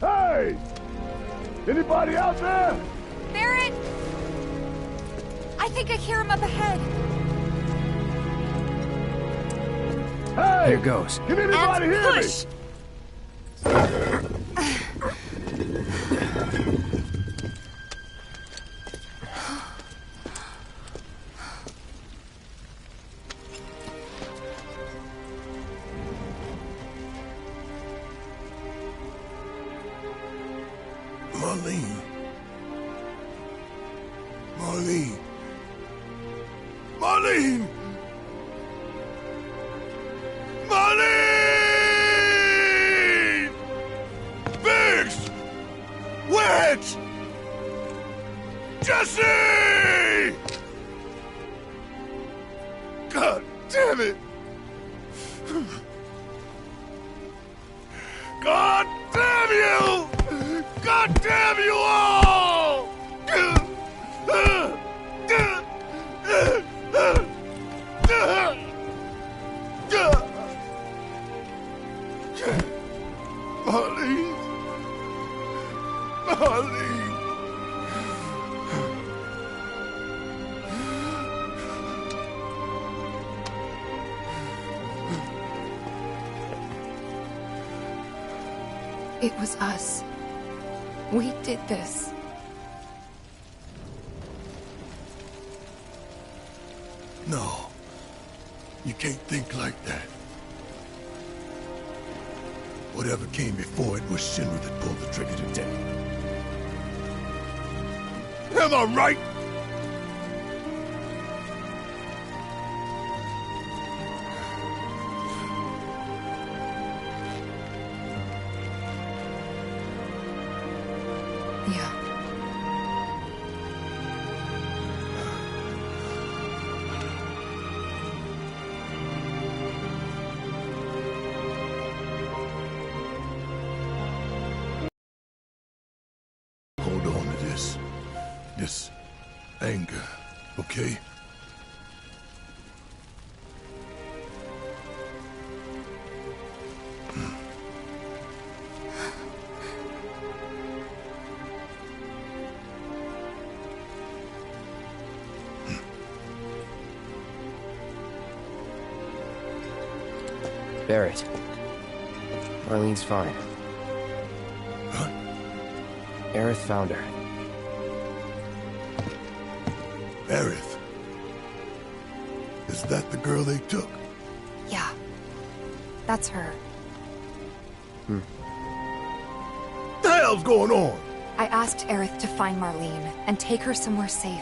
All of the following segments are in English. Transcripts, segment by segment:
Hey! Anybody out there? Barrett! I think I hear him up ahead. Hey! Here goes. Can anybody hear push! me? Marlene. Marlene. Marlene! Marlene! Biggs! Wedge! Jesse! God damn it! God damn you! God damn you all! Marlene! Marlene! It was us. We did this. No. You can't think like that. Whatever came before it was Shinra that pulled the trigger today. Am I right? Yeah. Hold on to this anger, okay? Barrett. Marlene's fine. Huh? Aerith found her. Aerith. Is that the girl they took? Yeah. That's her. The hell's going on? I asked Aerith to find Marlene and take her somewhere safe.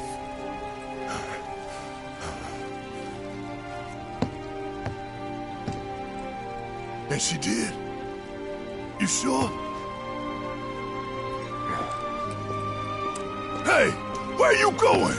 And she did? You sure? Hey, where you going?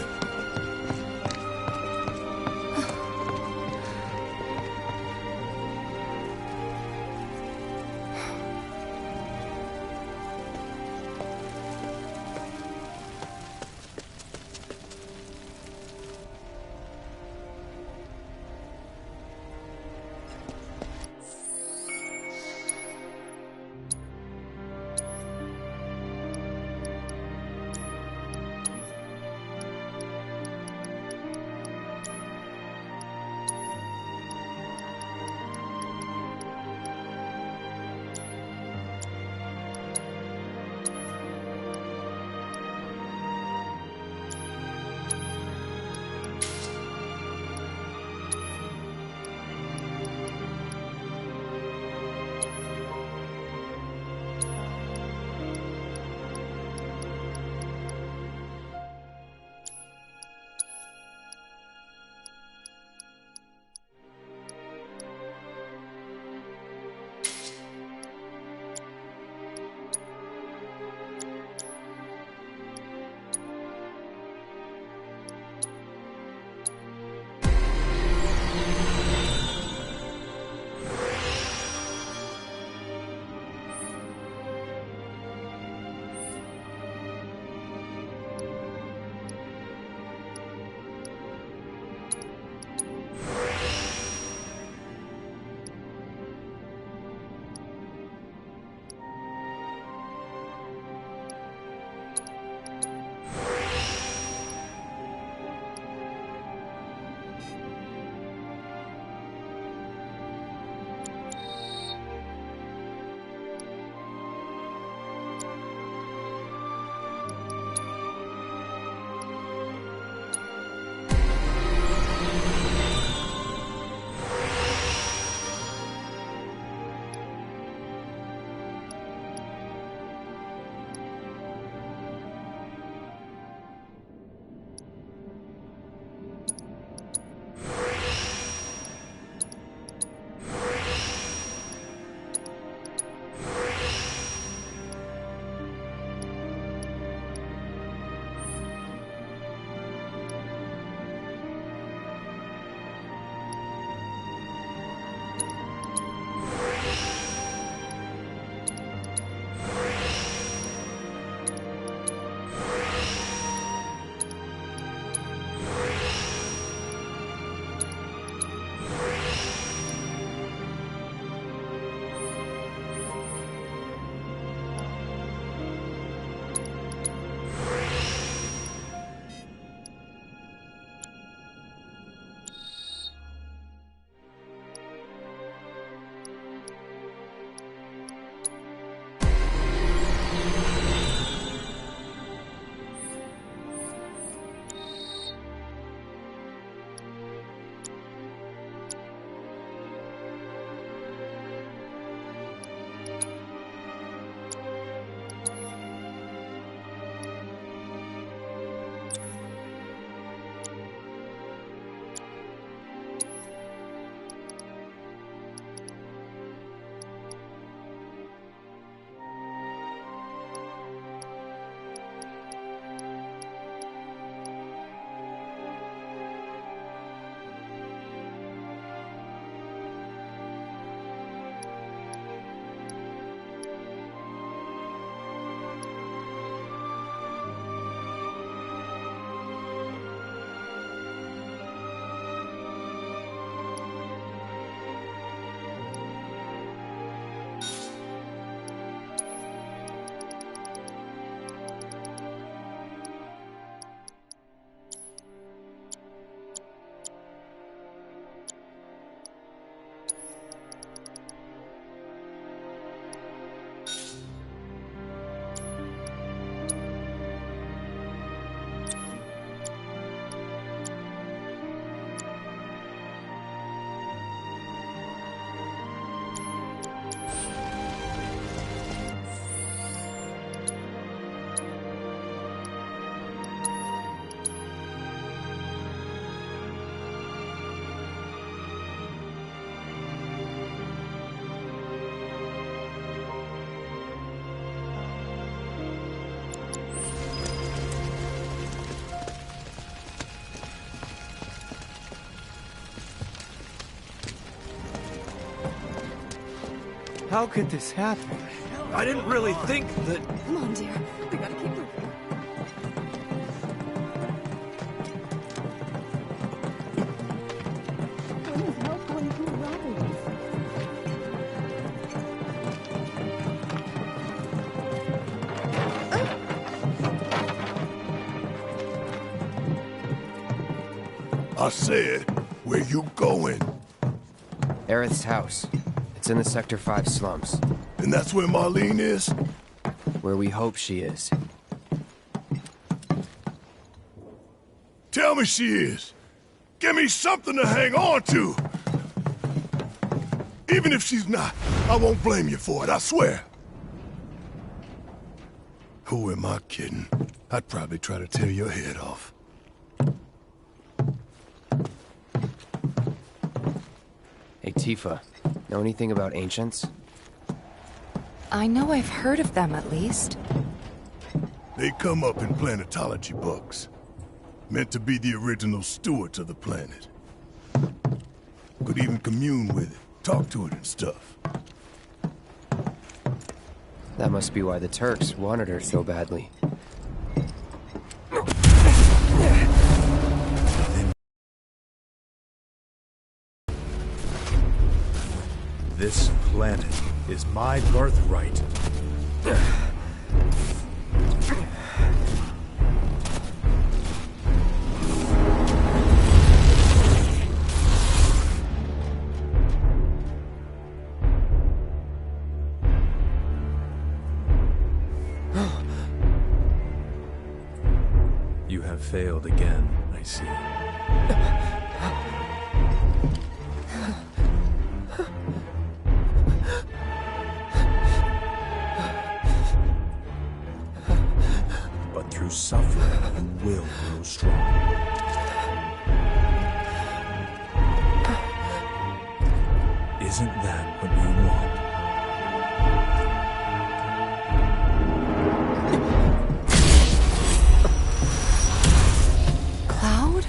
How could this happen? I didn't really think that... Come on, dear. We gotta keep moving. I said, where you going? Aerith's house. It's in the Sector 5 slums. And that's where Marlene is? Where we hope she is. Tell me she is. Give me something to hang on to. Even if she's not, I won't blame you for it, I swear. Who am I kidding? I'd probably try to tear your head off. Hey, Tifa. Know anything about ancients? I know I've heard of them, at least. They come up in planetology books. Meant to be the original stewards of the planet. Could even commune with it, talk to it and stuff. That must be why the Turks wanted her so badly. This planet is my birthright. You have failed again, I see. Through suffering, you will grow strong. Isn't that what you want? Cloud?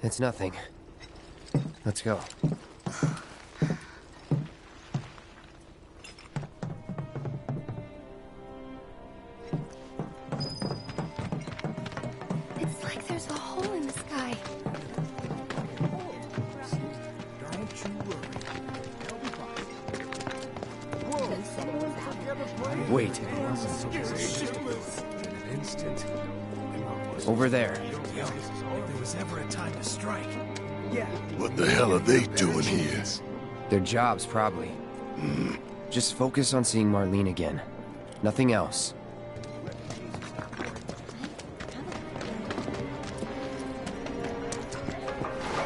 It's nothing. Let's go. It's like there's a hole in the sky. Wait. Over there. If there was ever a time to strike. What the hell are they doing here? Their jobs, probably. Just focus on seeing Marlene again. Nothing else.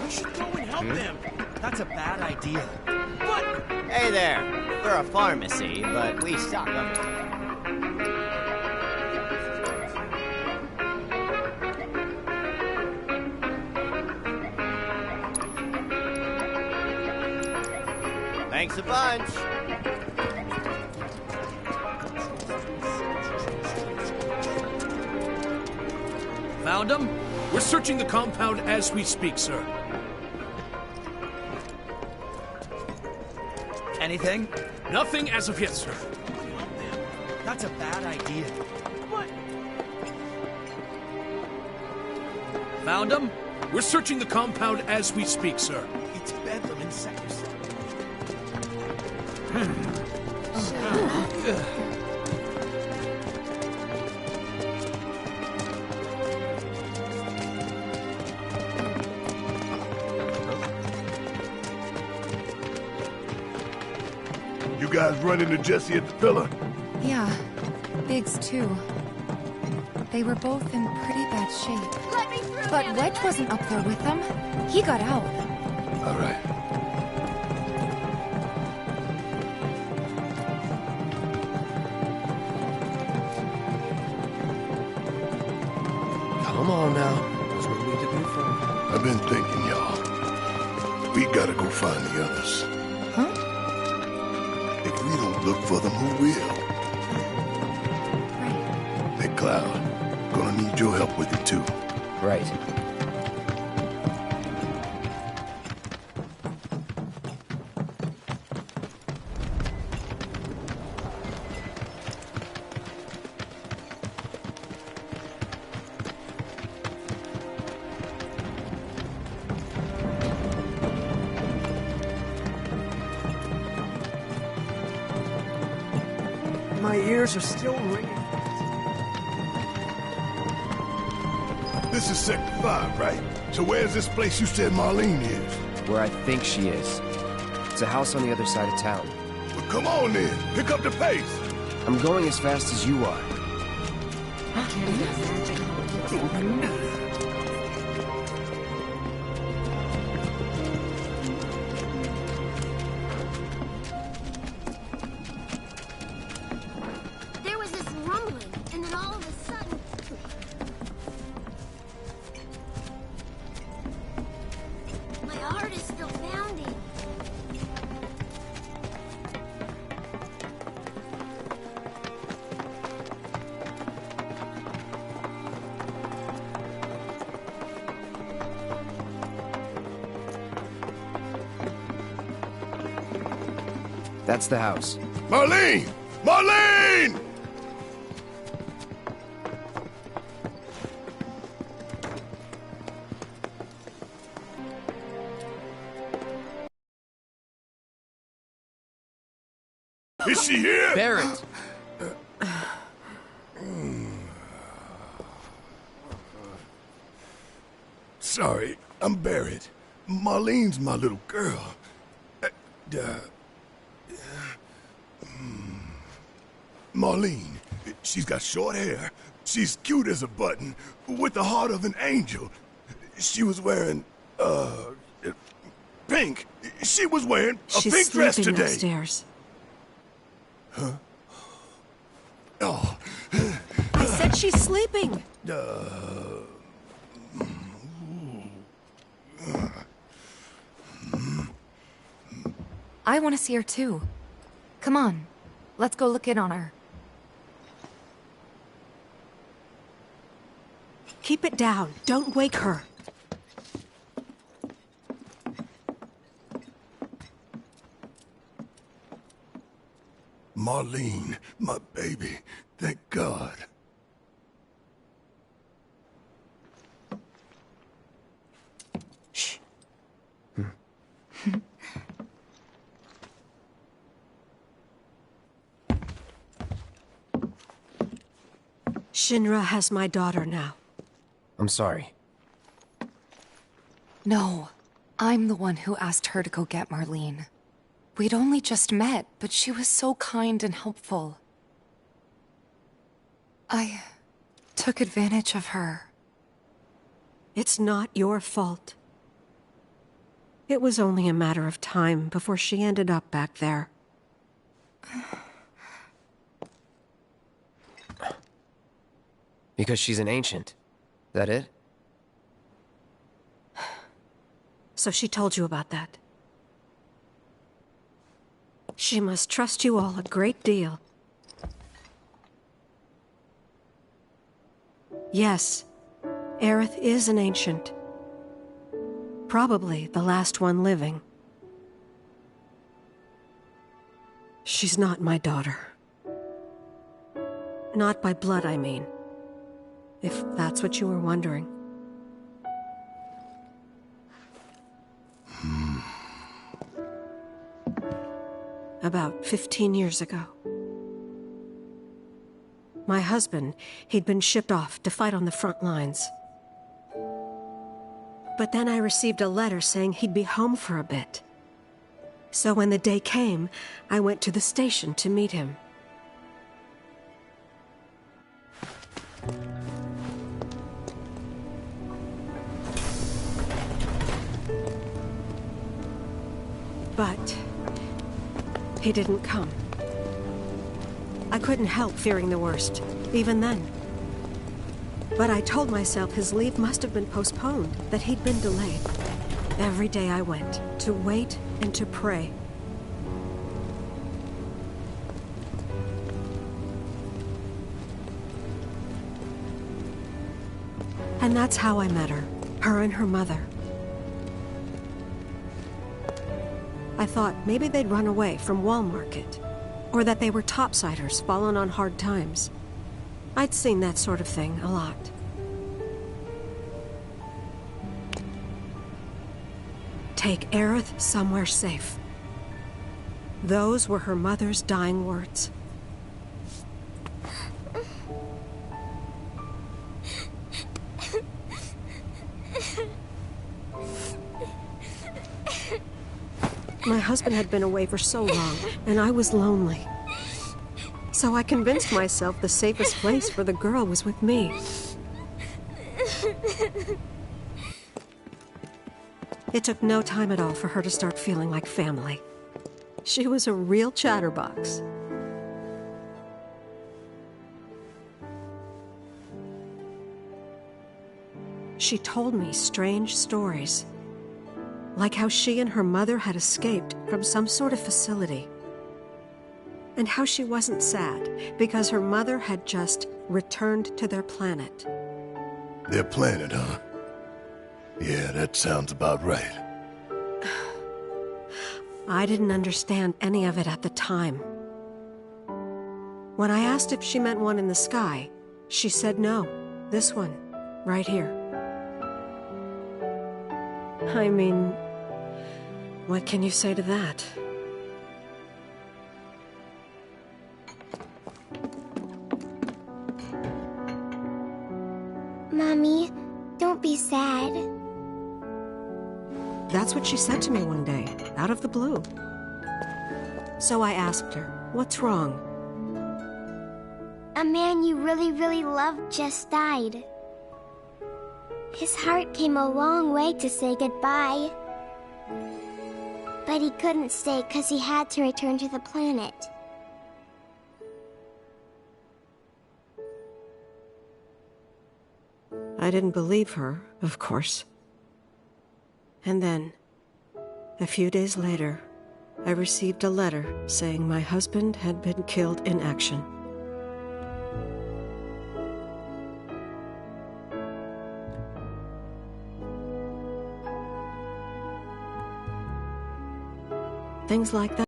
We should go and help them. That's a bad idea. What? Hey there. We're a pharmacy, but we stock everything. Thanks a bunch. Found him? We're searching the compound as we speak, sir. Anything? Nothing as of yet, sir. That's a bad idea. What? Found him? We're searching the compound as we speak, sir. It's Bedlam in Sector 7. You guys run into Jesse at the pillar? Yeah, Biggs too. They were both in pretty bad shape. Let me through, But Wedge wasn't up there with them. He got out. All right. Come on now. There's no need to be afraid. I've been thinking, y'all. We gotta go find the others. Huh? If we don't look for them, who will? Right. Hey, Cloud. Gonna need your help with it, too. Right. My ears are still ringing. This is Sector 5, right? So where's this place you said Marlene is? Where I think she is. It's a house on the other side of town. Well, come on then. Pick up the pace. I'm going as fast as you are. There was this rumbling, and then all of a sudden... My heart is still pounding. That's the house. Marlene! Marlene! Is she here? Barrett! Sorry, I'm Barrett. Marlene's my little girl. Marlene, she's got short hair. She's cute as a button, with the heart of an angel. She was wearing, pink. She was wearing a pink dress today. Upstairs. Huh? Oh. I said she's sleeping. I want to see her too. Come on, let's go look in on her. Keep it down. Don't wake her. Marlene, my baby. Thank God. Shh. Shinra has my daughter now. I'm sorry. No, I'm the one who asked her to go get Marlene. We'd only just met, but she was so kind and helpful. I took advantage of her. It's not your fault. It was only a matter of time before she ended up back there. Because she's an ancient. That it? So she told you about that. She must trust you all a great deal. Yes, Aerith is an ancient. Probably the last one living. She's not my daughter. Not by blood, I mean. If that's what you were wondering. About 15 years ago. My husband, he'd been shipped off to fight on the front lines. But then I received a letter saying he'd be home for a bit. So when the day came, I went to the station to meet him. But he didn't come. I couldn't help fearing the worst, even then. But I told myself his leave must have been postponed, that he'd been delayed. Every day I went, to wait and to pray. And that's how I met her, her and her mother. I thought maybe they'd run away from Wall Market, or that they were topsiders fallen on hard times. I'd seen that sort of thing a lot. Take Aerith somewhere safe. Those were her mother's dying words. My husband had been away for so long, and I was lonely. So I convinced myself the safest place for the girl was with me. It took no time at all for her to start feeling like family. She was a real chatterbox. She told me strange stories, like how she and her mother had escaped from some sort of facility, and how she wasn't sad because her mother had just returned to their planet. Their planet, huh? Yeah, that sounds about right. I didn't understand any of it at the time. When I asked if she meant one in the sky, she said no, this one, right here. I mean, what can you say to that? Mommy, don't be sad. That's what she said to me one day, out of the blue. So I asked her, what's wrong? A man you really, really loved just died. His heart came a long way to say goodbye. But he couldn't stay because he had to return to the planet. I didn't believe her, of course. And then, a few days later, I received a letter saying my husband had been killed in action. Things like that.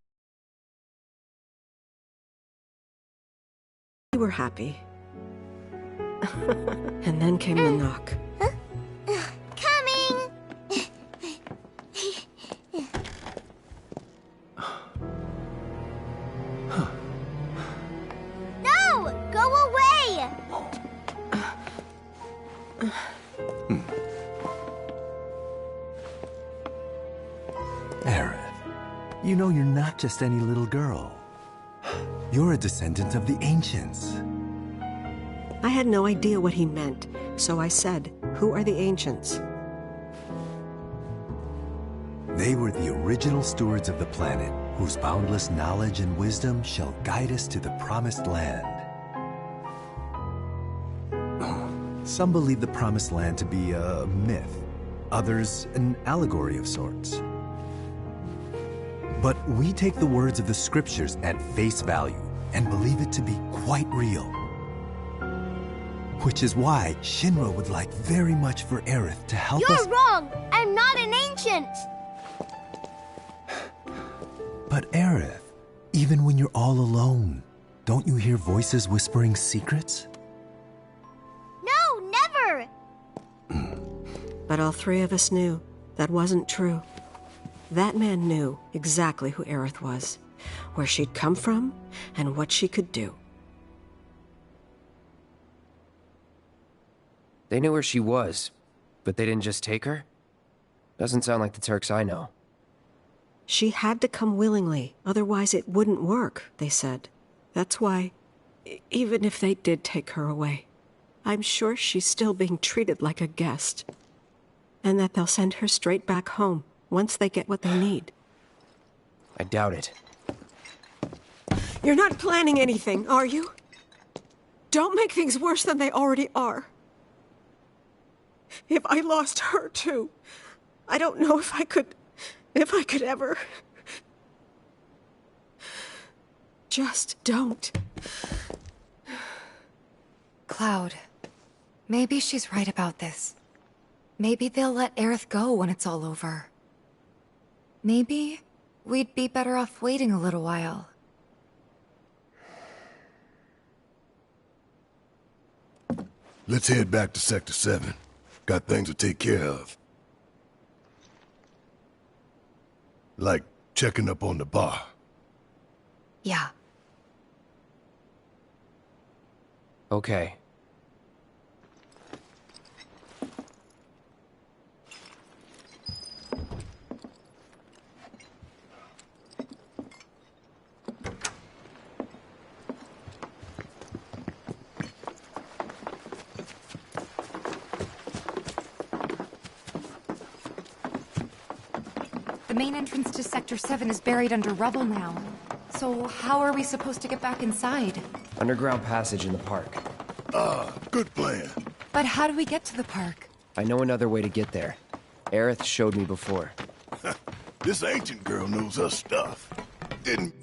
We were happy. And then came the knock. Coming! No! Go away! Aerith, you know you're not just any little girl. You're a descendant of the ancients. I had no idea what he meant, so I said, "Who are the ancients?" They were the original stewards of the planet, whose boundless knowledge and wisdom shall guide us to the promised land. Some believe the promised land to be a myth, others an allegory of sorts. But we take the words of the scriptures at face value and believe it to be quite real. Which is why Shinra would like very much for Aerith to help us— You're wrong! I'm not an ancient! But Aerith, even when you're all alone, don't you hear voices whispering secrets? No, never! But all three of us knew that wasn't true. That man knew exactly who Aerith was, where she'd come from, and what she could do. They knew where she was, but they didn't just take her? Doesn't sound like the Turks I know. She had to come willingly, otherwise it wouldn't work, they said. That's why, even if they did take her away, I'm sure she's still being treated like a guest. And that they'll send her straight back home, once they get what they need. I doubt it. You're not planning anything, are you? Don't make things worse than they already are. If I lost her too, I don't know if I could ever. Just don't. Cloud, maybe she's right about this. Maybe they'll let Aerith go when it's all over. Maybe we'd be better off waiting a little while. Let's head back to Sector 7. Got things to take care of. Like checking up on the bar. Yeah. Okay. main entrance to Sector 7 is buried under rubble now. So how are we supposed to get back inside? Underground passage in the park. Good plan. But how do we get to the park? I know another way to get there. Aerith showed me before. This ancient girl knows her stuff. Didn't